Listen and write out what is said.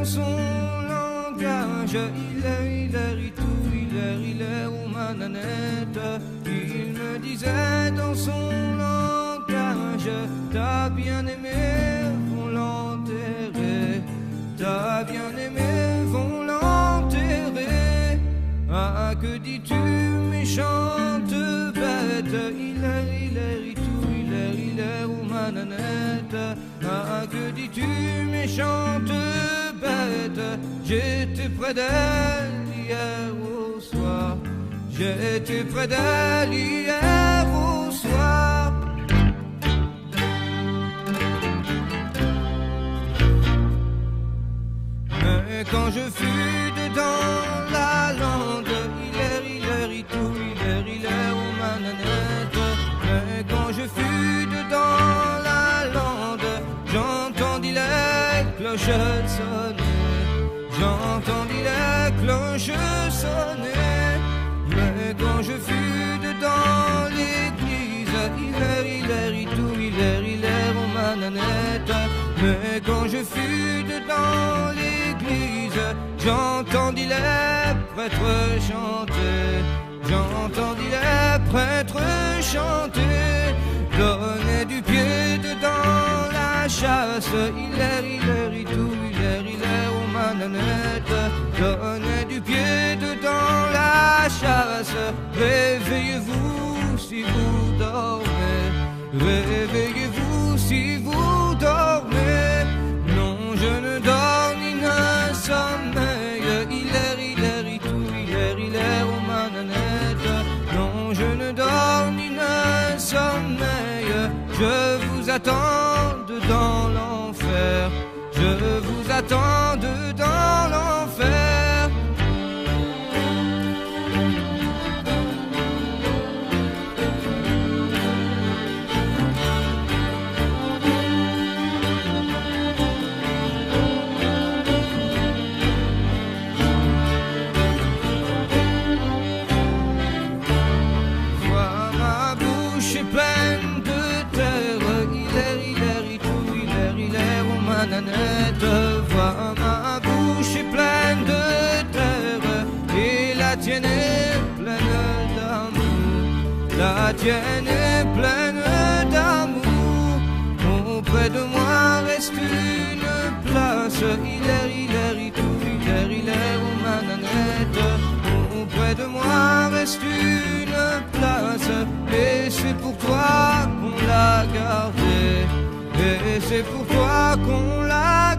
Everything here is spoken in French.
son langage. Il est aux mananette. Il me disait dans son langage, t'as bien aimé, vont l'enterrer. T'as bien aimé, vont l'enterrer. Ah, que dis-tu, méchante bête? Il est aux mananette. Ah, que dis-tu, méchante bête? J'étais près d'elle hier au soir. J'étais près d'elle hier au soir. Mais quand je fus dedans la lande, il est aux mananette. Mais quand je fus dedans la lande, j'entendis les cloches sonner. J'entendis les cloches sonner. Mais quand je fus dedans l'église, il est aux mananette. Mais quand je fus dedans l'église, j'entendis les prêtres chanter. J'entendis les prêtres chanter. Donner du pied dedans la chasse. Il est aux mananette. Donner du pied dedans la chasse. Réveillez-vous si vous dormez. Réveillez-vous si vous dormez. Non, je ne dors ni ne sommeille. Il est aux mananette. Non, je ne dors ni ne sommeille. Je vous attends dans l'enfer. Je vous attends dans l'enfer. Pleine de terre, il est aux mananette. Vois ma bouche est pleine de terre et la tienne est pleine d'amour. La tienne est pleine d'amour. Auprès de moi reste une place. Il est aux mananette. Auprès de moi reste une place. Et c'est pour toi qu'on l'a gardé. Et c'est pour toi qu'on l'a